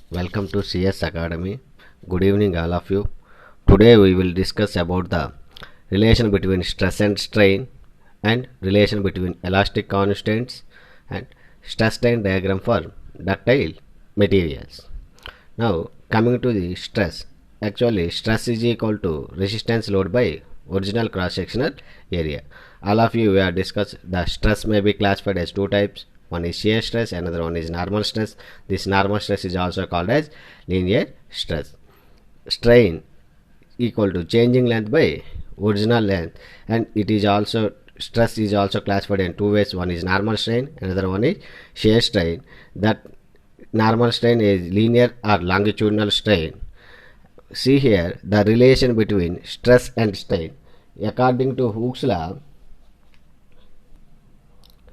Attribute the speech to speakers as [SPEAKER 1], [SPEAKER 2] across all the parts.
[SPEAKER 1] Welcome to CS Academy. Good evening, all of you. Today we will discuss about the relation between stress and strain and relation between elastic constants and stress strain diagram for ductile materials. Now, coming to the stress. Actually, stress is equal to resistance load by original cross-sectional area. All of you we have discussed the stress may be classified as two types. One is shear stress, another one is normal stress. This normal stress is also called as linear stress. Strain equal to changing length by original length, and it is also stress is also classified in two ways. One is normal strain, another one is shear strain. That normal strain is linear or longitudinal strain. See here the relation between stress and strain. According to Hooke's law,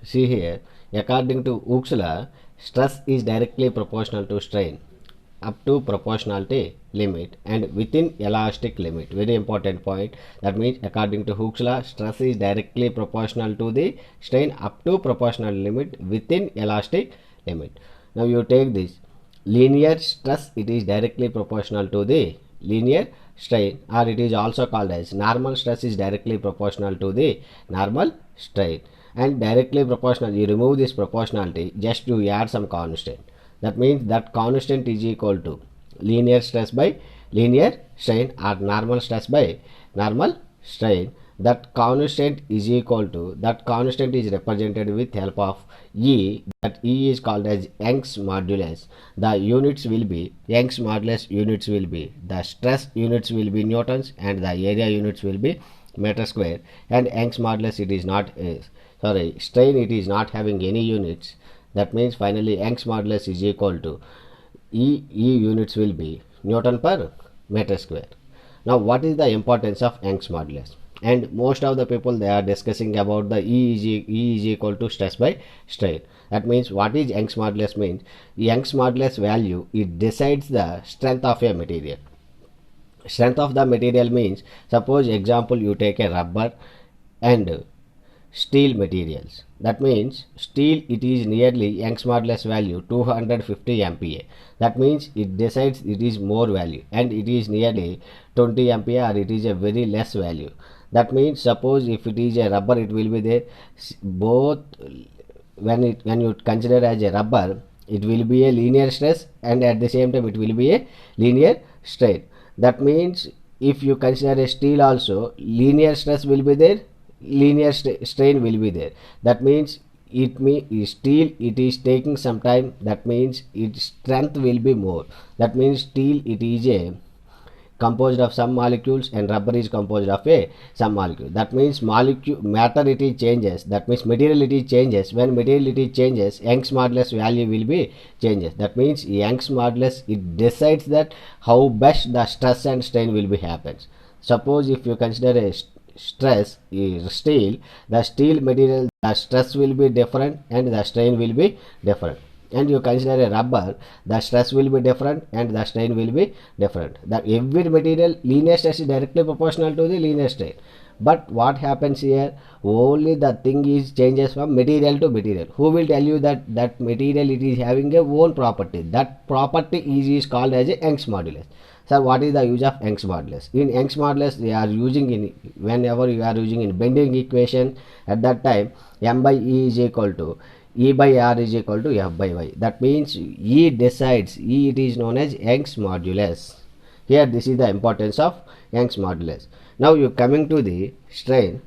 [SPEAKER 1] see here, according to Hooke's law, stress is directly proportional to strain up to proportionality limit and within elastic limit. Very important point. That means according to Hooke's law, stress is directly proportional to the strain up to proportional limit within elastic limit. Now you take this linear stress, it is directly proportional to the linear strain, or it is also called as normal stress is directly proportional to the normal strain. And directly proportional, you remove this proportionality, just you add some constant. That means that constant is equal to linear stress by linear strain or normal stress by normal strain. That constant is equal to, that constant is represented with help of E. That E is called as Young's modulus. The units will be Young's modulus units will be, the stress units will be newtons and the area units will be meter square. And Young's modulus, it is not strain, it is not having any units. That means finally Young's modulus is equal to E units will be Newton per meter square. Now what is the importance of Young's modulus? And most of the people they are discussing about the E is equal to stress by strain. That means what is Young's modulus means? Young's modulus value, it decides the strength of a material. Strength of the material means, suppose example you take a rubber and steel materials. That means steel, it is nearly Young's modulus value 250 MPa. That means it decides it is more value and it is nearly 20 MPa or it is a very less value. That means suppose if it is a rubber, it will be there both when you consider as a rubber, it will be a linear stress and at the same time it will be a linear strain. That means if you consider a steel also, linear stress will be there, linear strain will be there. That means steel, it is taking some time. That means its strength will be more. That means steel, it is a composed of some molecules and rubber is composed of a some molecule. That means matter it is changes. That means materiality changes. When materiality changes, Young's modulus value will be changes. That means Young's modulus, it decides that how best the stress and strain will be happens. Suppose if you consider a stress is steel, the steel material, the stress will be different and the strain will be different. And you consider a rubber, the stress will be different and the strain will be different. That every material linear stress is directly proportional to the linear strain. But what happens here, only the thing is changes from material to material. Who will tell you that that material it is having a own property? That property is called as a Young's modulus. So what is the use of Young's modulus? In Young's modulus, they are using in, whenever you are using in bending equation, at that time M by E is equal to E by R is equal to F by Y. That means E decides, E it is known as Young's modulus. Here this is the importance of Young's modulus. Now you coming to the strain.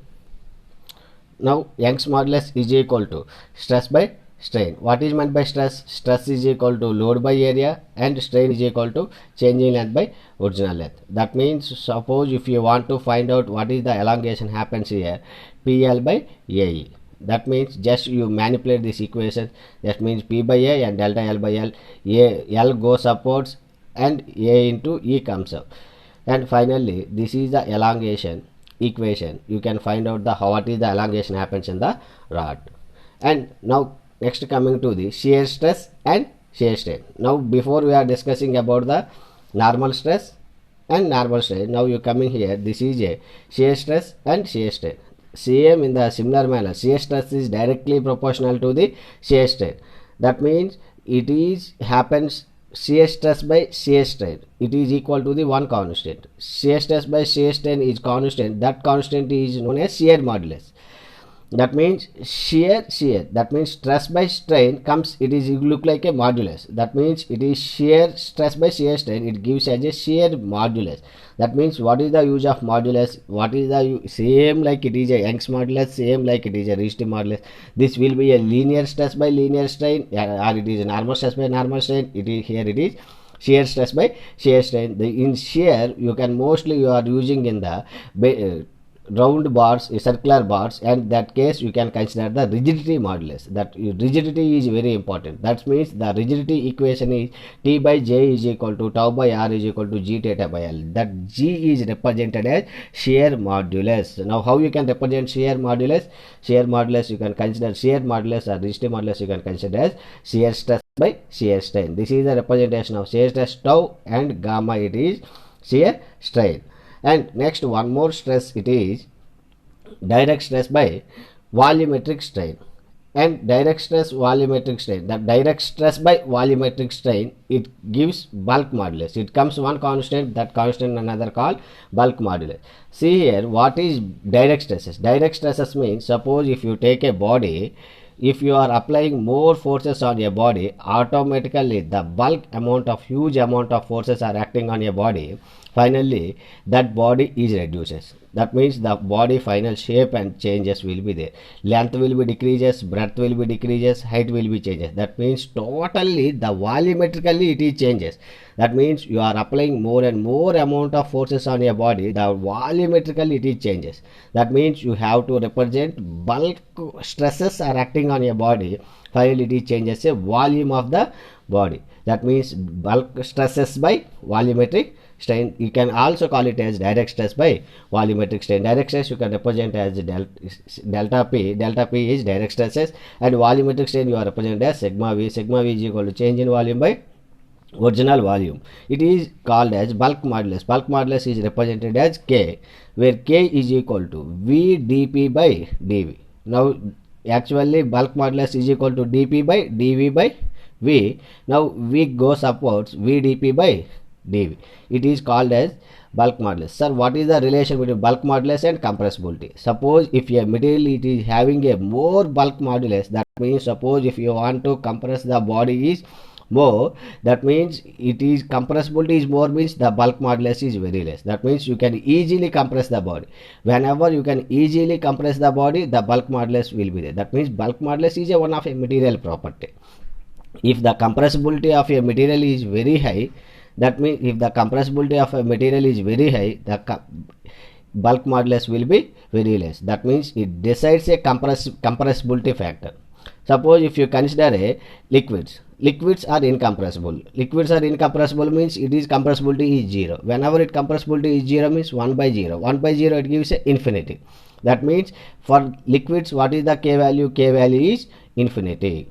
[SPEAKER 1] Now Young's modulus is equal to stress by strain. What is meant by stress? Stress is equal to load by area and strain is equal to changing length by original length. That means suppose if you want to find out what is the elongation happens here, PL by AE. That means just you manipulate this equation. That means P by A and delta L by L. L goes upwards and A into E comes up. And finally, this is the elongation equation. You can find out the what is the elongation happens in the rod. And now next coming to the shear stress and shear strain. Now before we are discussing about the normal stress and normal strain. Now you coming here. This is a shear stress and shear strain. Same in the similar manner, shear stress is directly proportional to the shear strain. That means it is happens shear stress by shear strain, it is equal to the one constant. Shear stress by shear strain is constant. That constant is known as shear modulus. That means shear, that means stress by strain comes, it is look like a modulus. That means it is shear stress by shear strain, it gives as a shear modulus. That means what is the use of modulus? What is the same like it is a Young's modulus, same like it is a Richter modulus. This will be a linear stress by linear strain, or it is a normal stress by normal strain. It is here, it is shear stress by shear strain. In shear, you can mostly you are using in the round bars, circular bars, and that case you can consider the rigidity modulus. That rigidity is very important. That means the rigidity equation is T by J is equal to tau by R is equal to G theta by L. That G is represented as shear modulus. Now how you can represent shear modulus? Shear modulus you can consider shear modulus, or rigidity modulus you can consider as shear stress by shear strain. This is the representation of shear stress tau, and gamma it is shear strain. And next one more stress, it is direct stress by volumetric strain. And direct stress volumetric strain, that direct stress by volumetric strain, it gives bulk modulus. It comes one constant, that constant another called bulk modulus. See here, what is direct stresses? Direct stresses means, suppose if you take a body, if you are applying more forces on your body, automatically the bulk amount of huge amount of forces are acting on your body. Finally, that body is reduces. That means the body final shape and changes will be there. Length will be decreases, breadth will be decreases, height will be changes. That means totally the volumetrically it is changes. That means you are applying more and more amount of forces on your body, the volumetrically it is changes. That means you have to represent bulk stresses are acting on your body. Finally, it is changes a volume of the body. That means bulk stresses by volumetric strain. You can also call it as direct stress by volumetric strain. Direct stress you can represent as delta P. Delta P is direct stresses, and volumetric strain you are represented as sigma V. Sigma V is equal to change in volume by original volume. It is called as bulk modulus. Bulk modulus is represented as K, where K is equal to V dP by dV. Now actually bulk modulus is equal to dP by dV by V. Now V goes upwards, V dP by dV. It is called as bulk modulus. Sir, what is the relation between bulk modulus and compressibility? Suppose if a material it is having a more bulk modulus, that means suppose if you want to compress the body is more, that means it is compressibility is more, means the bulk modulus is very less. That means you can easily compress the body. Whenever you can easily compress the body, the bulk modulus will be there. That means bulk modulus is a one of a material property. If the compressibility of a material is very high, that means if the compressibility of a material is very high, the bulk modulus will be very less. That means it decides a compressibility factor. Suppose if you consider a liquids are incompressible. Liquids are incompressible means it is compressibility is 0. Whenever it compressibility is 0 means 1 by 0. 1 by 0 it gives a infinity. That means for liquids what is the K value? K value is infinity.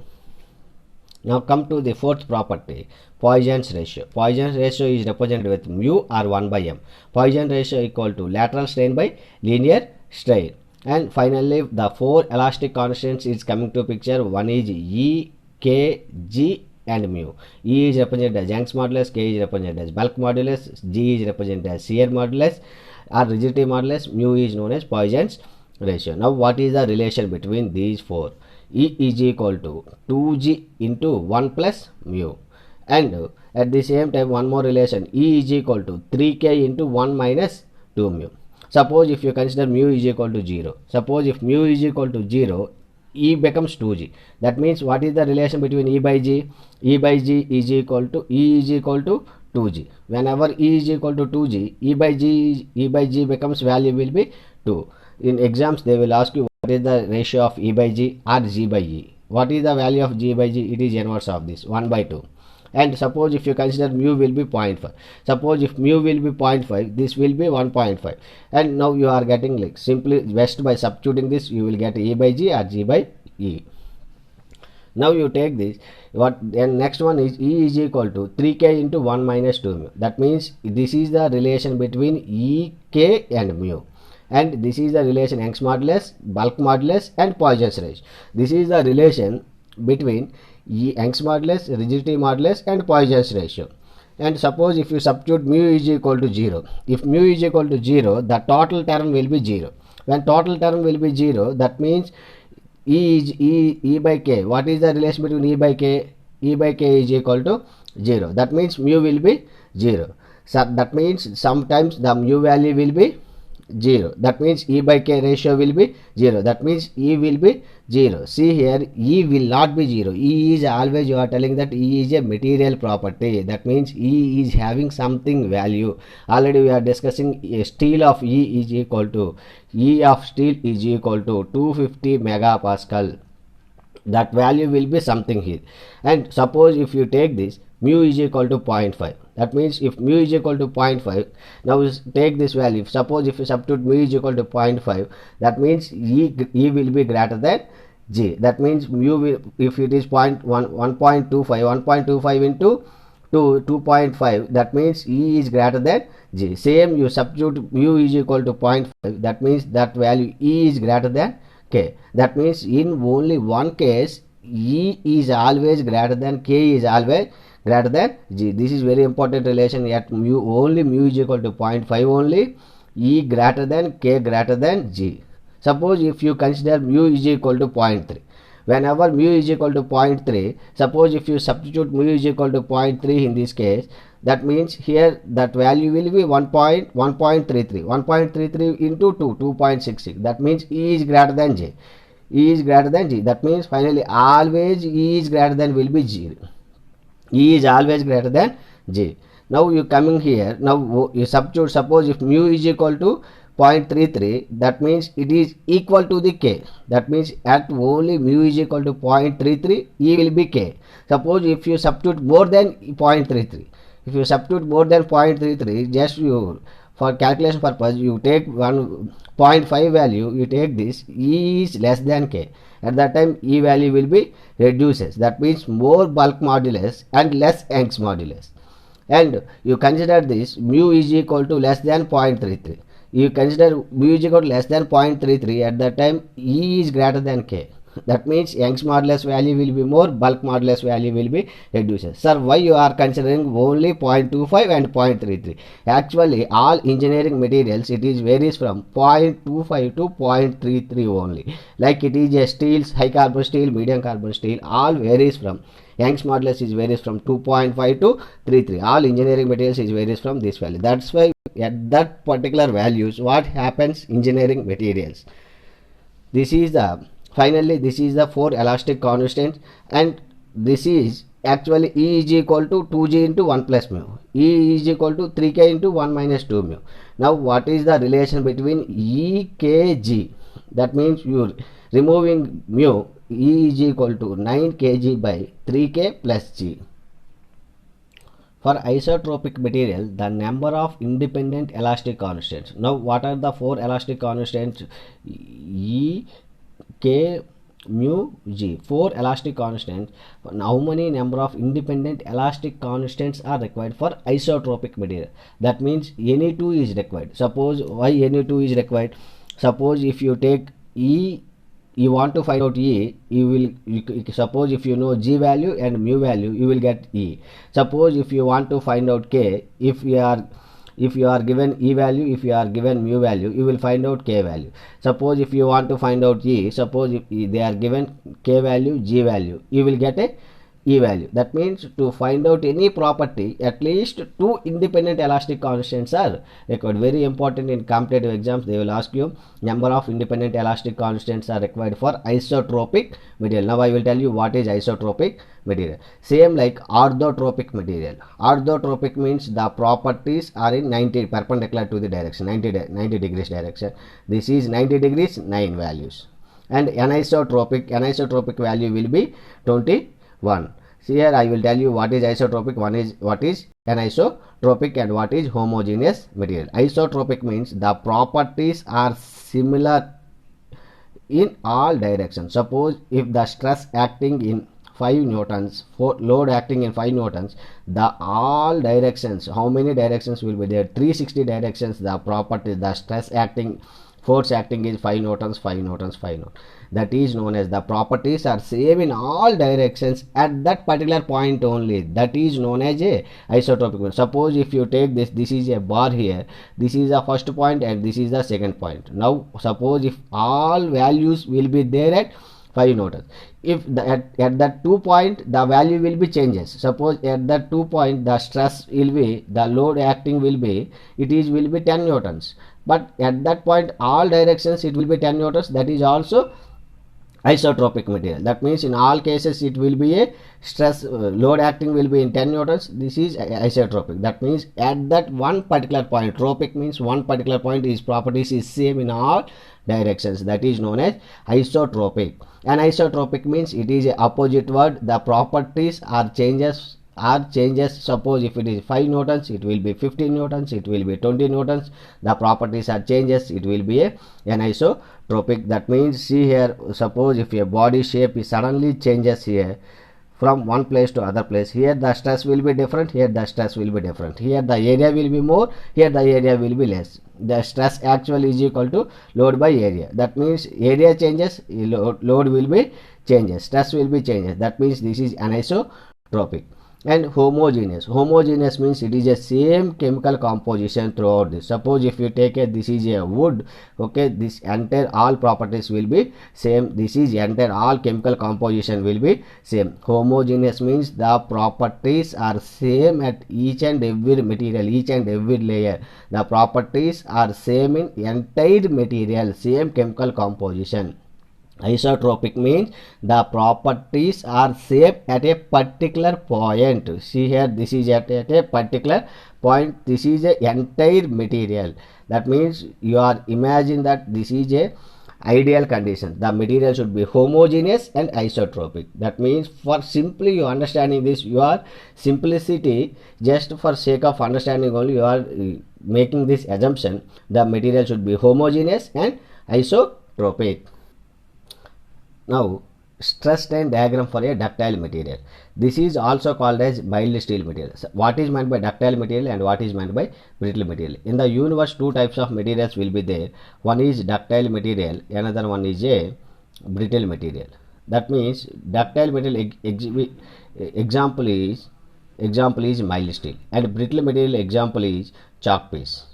[SPEAKER 1] Now come to the fourth property, Poisson's ratio. Poisson's ratio is represented with mu or 1 by m. Poisson ratio equal to lateral strain by linear strain. And finally, the four elastic constants is coming to picture. One is E, K, G and mu. E is represented as Young's modulus, K is represented as bulk modulus, G is represented as shear modulus or rigidity modulus, mu is known as Poisson's ratio. Now what is the relation between these four? E is equal to 2G into 1 plus mu, and at the same time one more relation, E is equal to 3K into 1 minus 2 mu. Suppose if you consider mu is equal to 0, suppose if mu is equal to 0, E becomes 2G. That means what is the relation between E by G? E by G is equal to E is equal to 2G. Whenever E is equal to 2G, E by G becomes value will be 2. In exams they will ask you what is the ratio of E by G or G by E. What is the value of G by G? It is inverse of this, 1 by 2. And suppose if you consider mu will be 0.5. Suppose if mu will be 0.5, this will be 1.5. And now you are getting like simply just by substituting this, you will get E by G or G by E. Now you take this, then next one is E is equal to 3K into 1 minus 2 mu. That means this is the relation between E, K and mu. And this is the relation Young's modulus, bulk modulus and Poisson's ratio. This is the relation between Young's modulus, rigidity modulus, and Poisson's ratio. And suppose if you substitute mu is equal to 0, if mu is equal to 0, the total term will be 0. When total term will be 0, that means E by K. What is the relation between E by K? E by K is equal to 0. That means mu will be 0. So that means sometimes the mu value will be 0. That means E by K ratio will be 0. That means E will be 0. See here, E will not be 0. E is always, you are telling that E is a material property. That means E is having something value. Already we are discussing steel of E is equal to, E of steel is equal to 250 megapascal. That value will be something here. And suppose if you take this, mu is equal to 0.5. That means if mu is equal to 0.5, now take this value. Suppose if you substitute mu is equal to 0.5, that means E will be greater than G. That means mu will, if it is 1.25 into 2.5, that means E is greater than G. Same, you substitute mu is equal to 0.5, that means that value E is greater than K. That means in only one case, E is always greater than K is always greater than G. This is very important relation. At mu is equal to 0.5 only, E greater than K greater than G. Suppose if you consider mu is equal to 0.3. Whenever mu is equal to 0.3, suppose if you substitute mu is equal to 0.3 in this case, that means here that value will be 1.33. 1.33 into 2.66. That means E is greater than J. E is greater than G. That means finally always E is greater than will be G. E is always greater than G. Now you coming here, now you substitute, suppose if mu is equal to 0.33, that means it is equal to the K. That means at only mu is equal to 0.33, E will be K. Suppose if you substitute more than 0.33, if you substitute more than 0.33, just you, for calculation purpose, you take 1.5 value, you take this, E is less than K. At that time, E value will be reduces. That means more bulk modulus and less Young's modulus. And you consider this, mu is equal to less than 0.33. You consider mu is equal to less than 0.33, at that time E is greater than K. That means Young's modulus value will be more, bulk modulus value will be reduces. Sir, why you are considering only 0.25 and 0.33? Actually, all engineering materials, it is varies from 0.25 to 0.33 only. Like it is a steel, high carbon steel, medium carbon steel, all varies from. Young's modulus is varies from 2.5 to 33. All engineering materials is varies from this value. That's why at that particular values, what happens engineering materials. This is the, finally this is the 4 elastic constants, and this is actually E is equal to 2G into 1 plus mu. E is equal to 3K into 1 minus 2 mu. Now what is the relation between E, K, G? That means you are removing mu, E is equal to 9 kg by 3K plus G. For isotropic material, the number of independent elastic constants. Now what are the 4 elastic constants? E, K, mu, G. 4 elastic constants. How many number of independent elastic constants are required for isotropic material? That means any 2 is required. Suppose why any 2 is required? Suppose if you take E, you want to find out E, you suppose if you know G value and mu value, you will get E. Suppose if you want to find out K, if you are given E value, if you are given mu value, you will find out K value. Suppose if you want to find out E, suppose if they are given K value, G value, you will get a E value. That means to find out any property, at least 2 independent elastic constants are required. Very important in competitive exams, they will ask you number of independent elastic constants are required for isotropic material. Now I will tell you what is isotropic material. Same like orthotropic material. Orthotropic means the properties are in 90 perpendicular to the direction, 90 degrees direction. This is 90 degrees, 9 values. And anisotropic value will be 21. See here I will tell you what is isotropic, what is anisotropic and what is homogeneous material. Isotropic means the properties are similar in all directions. Suppose if the stress acting in 5 newtons, for load acting in 5 newtons, the all directions, how many directions will be there? 360 directions, the property, the stress acting force acting is 5 newtons, 5 newtons, 5 newtons. That is known as the properties are same in all directions at that particular point only. That is known as a isotropic. Suppose if you take this is a bar here, this is the first point and this is the second point. Now suppose if all values will be there at 5 newtons, if at that 2 point the value will be changes. Suppose at that 2 point the stress will be, the load acting will be, will be 10 newtons, but at that point all directions it will be 10 newtons. That is also isotropic material. That means in all cases it will be a stress load acting will be in 10 newtons. This is isotropic. That means at that one particular point, tropic means one particular point, its properties is same in all directions. That is known as isotropic. And isotropic means it is a opposite word. The properties are changes. Suppose if it is 5 newtons, it will be 15 newtons, it will be 20 newtons. The properties are changes, it will be an isotropic. That means, see here, suppose if a body shape is suddenly changes here from one place to other place, here the stress will be different, here the stress will be different, here the area will be more, here the area will be less. The stress actually is equal to load by area. That means area changes, load will be changes, stress will be changes. That means this is anisotropic. And homogeneous means it is a same chemical composition throughout this. Suppose if you take this is a wood, okay, this entire all properties will be same. This is entire all chemical composition will be same. Homogeneous means the properties are same at each and every material, each and every layer. The properties are same in entire material, same chemical composition. Isotropic means the properties are same at a particular point. See here, this is at a particular point. This is a entire material. That means you are imagine that this is a ideal condition. The material should be homogeneous and isotropic. That means for simply you understanding this, you are simplicity, just for sake of understanding only, you are making this assumption. The material should be homogeneous and isotropic. Now, stress strain diagram for a ductile material. This is also called as mild steel material. So what is meant by ductile material and what is meant by brittle material? In the universe, two types of materials will be there. One is ductile material, another one is a brittle material. That means ductile material example is mild steel, and brittle material example is chalk piece.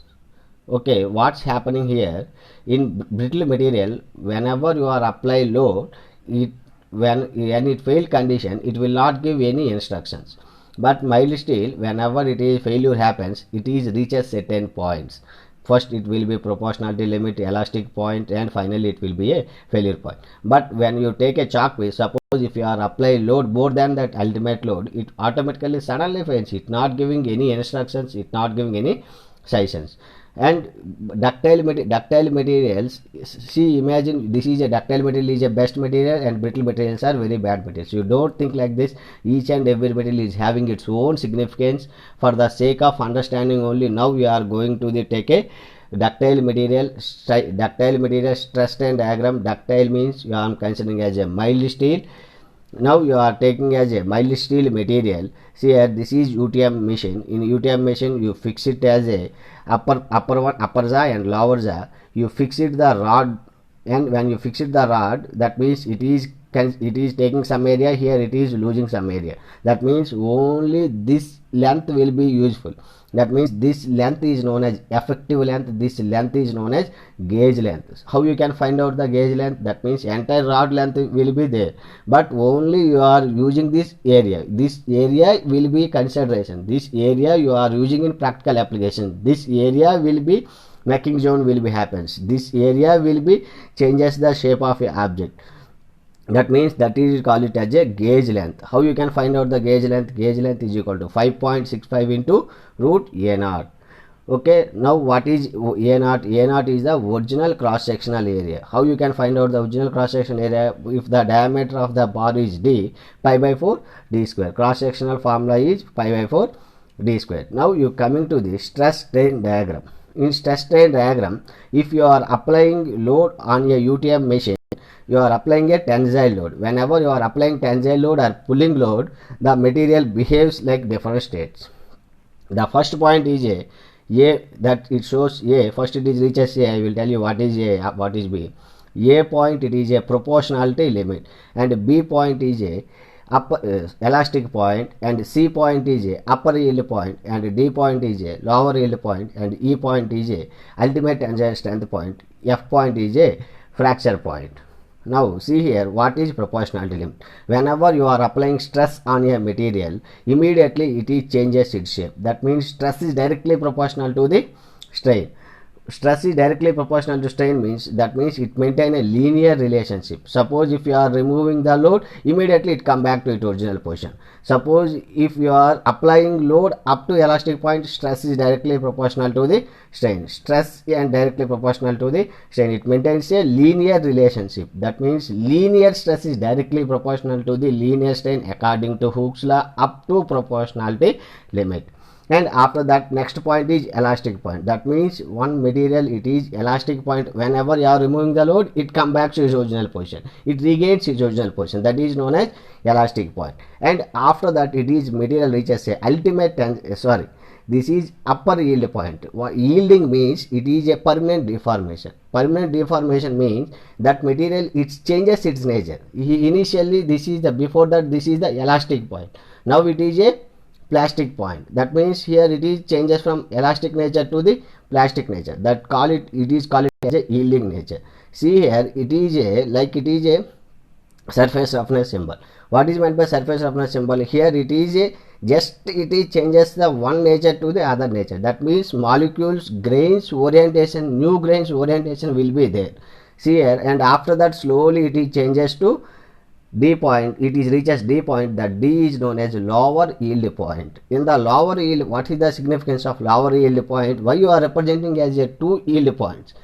[SPEAKER 1] Okay, what's happening here? In brittle material, whenever you are apply load, when it fail condition, it will not give any instructions. But mild steel, whenever it is failure happens, it is reaches certain points. First it will be proportionality limit, elastic point, and finally it will be a failure point. But when you take a chalk piece, suppose if you are apply load more than that ultimate load, it automatically suddenly fails. It not giving any instructions, it not giving any suggestions. And ductile materials, see, imagine this is a ductile material is a best material and brittle materials are very bad materials. You don't think like this. Each and every material is having its own significance. For the sake of understanding only, now we are going to take a ductile material stress strain diagram. Ductile means you are considering as a mild steel. Now you are taking as a mild steel material. See here, this is UTM machine. In UTM machine, you fix it as a upper jaw and lower jaw. You fix it the rod, and when you fix it the rod, that means it is taking some area, here it is losing some area. That means only this length will be useful. That means this length is known as effective length, this length is known as gauge length. How you can find out the gauge length? That means entire rod length will be there, but only you are using this area. This area will be consideration. This area you are using in practical application. This area will be necking zone will be happens. This area will be changes the shape of a object. That means that is call it as a gauge length. How you can find out the gauge length? Gauge length is equal to 5.65 into root A naught. Okay, now what is A naught? A naught is the original cross sectional area. How you can find out the original cross sectional area? If the diameter of the bar is d, pi by 4 d square. Cross sectional formula is pi by 4 d square. Now you coming to the stress strain diagram. In stress strain diagram, if you are applying load on a UTM machine, you are applying a tensile load. Whenever you are applying tensile load or pulling load, the material behaves like different states. The first point is A, that it shows A, first it is reaches A, I will tell you what is A, what is B. A point, it is a proportionality limit, and B point is a upper elastic point, and C point is a upper yield point, and D point is a lower yield point, and E point is a ultimate tensile strength point, F point is a fracture point. Now see here, what is proportionality limit? Whenever you are applying stress on a material, immediately it changes its shape. That means stress is directly proportional to the strain. Stress is directly proportional to strain means, that means it maintain a linear relationship. Suppose if you are removing the load, immediately it come back to its original position. Suppose if you are applying load up to elastic point, stress is directly proportional to the strain. Stress and directly proportional to the strain, it maintains a linear relationship. That means linear stress is directly proportional to the linear strain according to Hooke's law up to proportionality limit. And after that, next point is elastic point. That means one material, it is elastic point. Whenever you are removing the load, it come back to its original position, it regains its original position. That is known as elastic point. And after that, it is material reaches a ultimate this is upper yield point. Yielding means it is a permanent deformation. Permanent deformation means that material, it changes its nature. Initially this is the, before that this is the elastic point, now it is a plastic point. That means here it is changes from elastic nature to the plastic nature. That call it, it is called as a yielding nature. See here, it is a, like it is a surface roughness symbol. What is meant by surface roughness symbol? Here it is a just, it is changes the one nature to the other nature. That means molecules, grains orientation, new grains orientation will be there. See here, and after that slowly it is changes to D point, it is reaches D point. That D is known as lower yield point. In the lower yield, what is the significance of lower yield point? Why you are representing as a two yield points?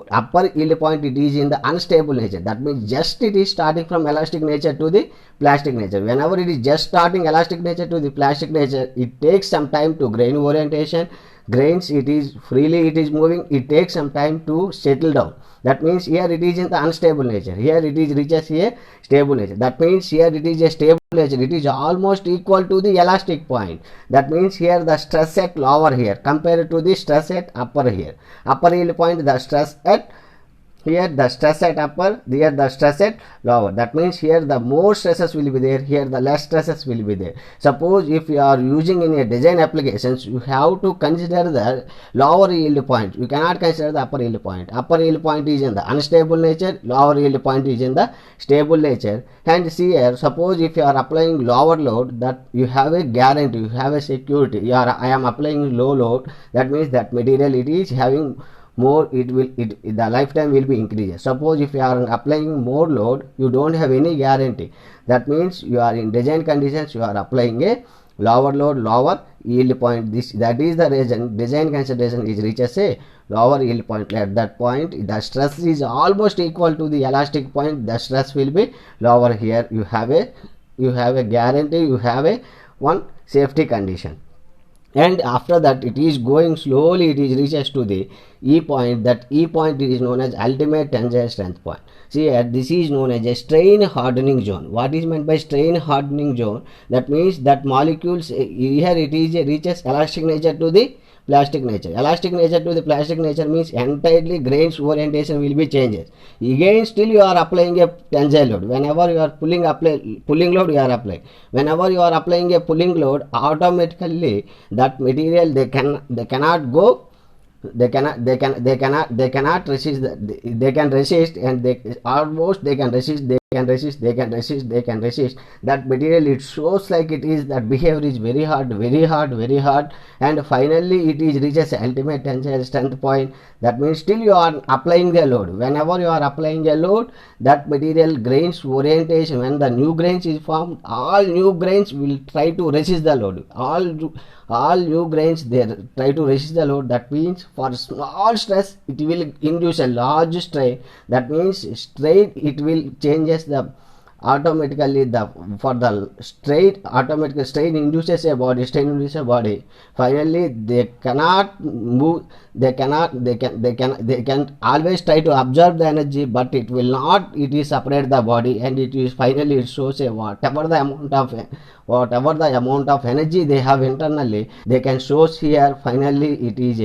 [SPEAKER 1] Upper yield point, it is in the unstable nature. That means just it is starting from elastic nature to the plastic nature. Whenever it is just starting elastic nature to the plastic nature, it takes some time to grain orientation. Grains, it is freely, it is moving, it takes some time to settle down. That means here it is in the unstable nature, here it is reaches a stable nature. That means here it is a stable nature, it is almost equal to the elastic point. That means here the stress at lower here compared to the stress at upper here. Upper yield point, the stress at here, the stress at upper, here the stress at lower. That means here the more stresses will be there, here the less stresses will be there. Suppose if you are using in a design applications, you have to consider the lower yield point, you cannot consider the upper yield point. Upper yield point is in the unstable nature, lower yield point is in the stable nature. And see here, suppose if you are applying lower load, that you have a guarantee, you have a security. I am applying low load, that means that material, it is having more, the lifetime will be increased. Suppose if you are applying more load, you don't have any guarantee. That means you are in design conditions, you are applying a lower load, lower yield point. That is the reason design consideration is reaches a lower yield point. At that point, the stress is almost equal to the elastic point, the stress will be lower. Here you have a guarantee, you have a one safety condition. And after that, it is going slowly, it is reaches to the E point. That E point is known as ultimate tensile strength point. See here, this is known as a strain hardening zone. What is meant by strain hardening zone? That means that molecules, here it is reaches elastic nature to the plastic nature. Elastic nature to the plastic nature means entirely grains orientation will be changes. Again still you are applying a tensile load. Whenever you are pulling load, you are applying. Whenever you are applying a pulling load, automatically that material, they cannot go, they cannot resist, they can resist, and they can resist. That material, it shows like it is, that behavior is very hard, and finally it is reaches ultimate tensile strength point. That means still you are applying the load. Whenever you are applying a load, that material grains orientation, when the new grains is formed, all new grains will try to resist the load. All new grains, they try to resist the load. That means for small stress, it will induce a large strain. That means strain, it will changes the automatically the for the strain, automatically strain induces a body, finally they cannot move, they can always try to absorb the energy, but it will not, it is separate the body, and it is finally it shows a whatever the amount of energy they have internally, they can shows here. Finally it is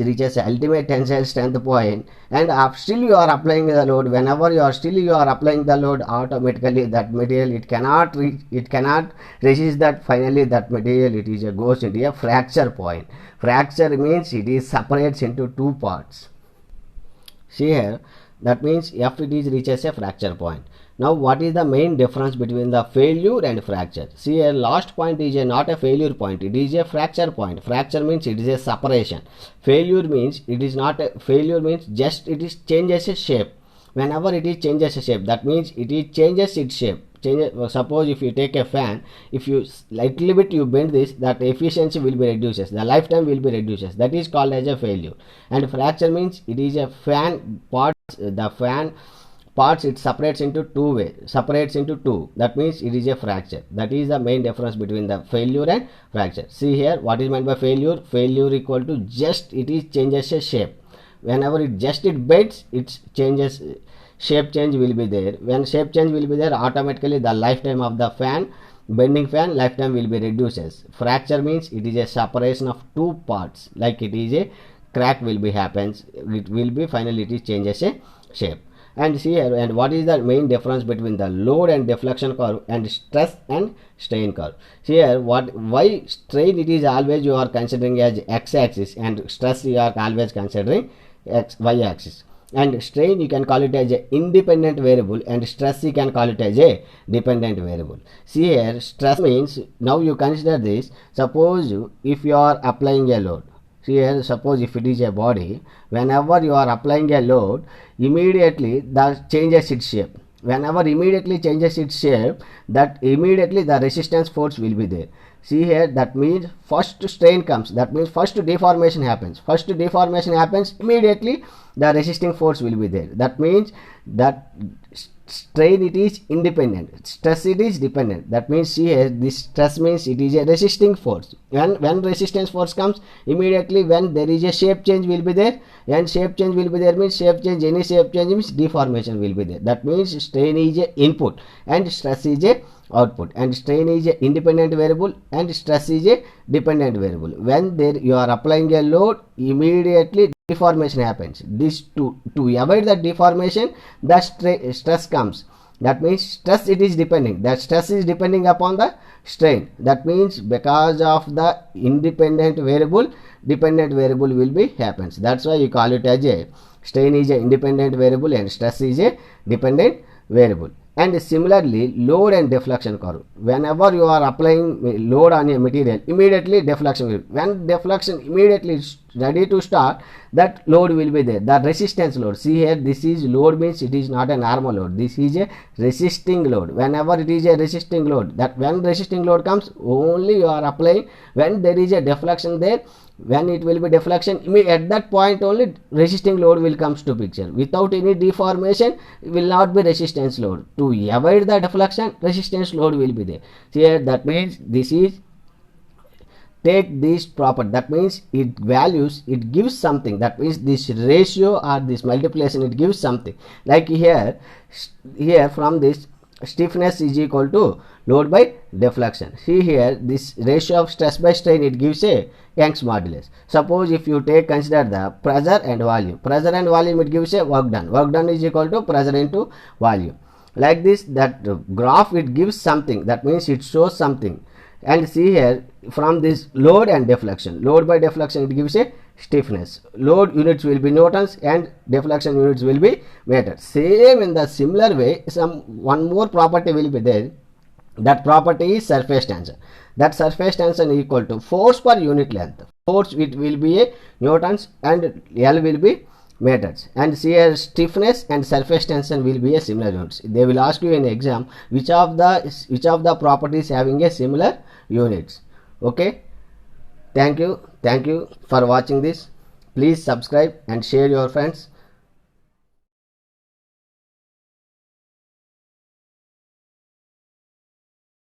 [SPEAKER 1] reaches a ultimate tensile strength point, and still you are applying the load. Whenever you are applying the load, automatically that material, it cannot resist that. Finally that material, it is goes into a fracture point. Fracture means it is separates into two parts. See here, that means F it is reaches a fracture point. Now what is the main difference between the failure and fracture? See here, last point is not a failure point, it is a fracture point. Fracture means it is a separation. Failure means it is not a failure, means just it is changes its shape. Whenever it is changes its shape, that means it is changes its shape. Suppose if you take a fan, if you little bit you bend this, that efficiency will be reduces, the lifetime will be reduces, that is called as a failure. And fracture means it is a fan parts, the fan parts it separates into two, that means it is a fracture. That is the main difference between the failure and fracture. See here, what is meant by failure? Failure equal to just it is changes a shape. Whenever it bends, it changes, shape change will be there. When shape change will be there, automatically the lifetime of the fan, bending fan, lifetime will be reduces. Fracture means it is a separation of two parts, like it is a crack will be happens, it will be finally it is changes a shape. And see here, and what is the main difference between the load and deflection curve and stress and strain curve? See here, why strain it is always you are considering as x-axis, and stress you are always considering y-axis. And strain you can call it as a independent variable, and stress you can call it as a dependent variable. See here, stress means, now you consider this, suppose if you are applying a load. See here, suppose if it is a body, whenever you are applying a load, immediately that changes its shape. Whenever immediately changes its shape, that immediately the resistance force will be there. See here, that means first strain comes, that means first deformation happens. Immediately the resisting force will be there. That means that strain it is independent, stress it is dependent. That means see here, this stress means it is a resisting force. When resistance force comes, immediately when there is a shape change will be there, and shape change will be there means shape change, any shape change means deformation will be there. That means strain is a input and stress is a output, and strain is a independent variable and stress is a dependent variable. When there you are applying a load, immediately deformation happens. This to avoid that deformation, the stress comes. That means stress it is depending, that stress is depending upon the strain. That means because of the independent variable, dependent variable will be happens. That's why you call it as a strain is a independent variable and stress is a dependent variable. And similarly, load and deflection curve. Whenever you are applying load on a material, immediately deflection will. When deflection immediately is ready to start, that load will be there. The resistance load. See here, this is load means it is not a normal load. This is a resisting load. Whenever it is a resisting load, that when resisting load comes, only you are applying. When there is a deflection there, when it will be deflection, at that point only resisting load will comes to picture. Without any deformation, will not be resistance load. To avoid the deflection, resistance load will be there. See here, that means this is take this property, that means it values, it gives something, that means this ratio or this multiplication it gives something. Like here from this stiffness is equal to load by deflection. See here, this ratio of stress by strain it gives a Young's modulus. Suppose if you consider the pressure and volume, it gives a work done is equal to pressure into volume. Like this, that graph it gives something, that means it shows something. And see here, from this load and deflection, load by deflection it gives a stiffness. Load units will be newtons and deflection units will be meters. Same in the similar way, one more property will be there. That property is surface tension. That surface tension equal to force per unit length. Force it will be a newtons and L will be meters. And see here, stiffness and surface tension will be a similar units. They will ask you in exam which of the properties having a similar units. Okay. Thank you for watching this. Please subscribe and share your friends.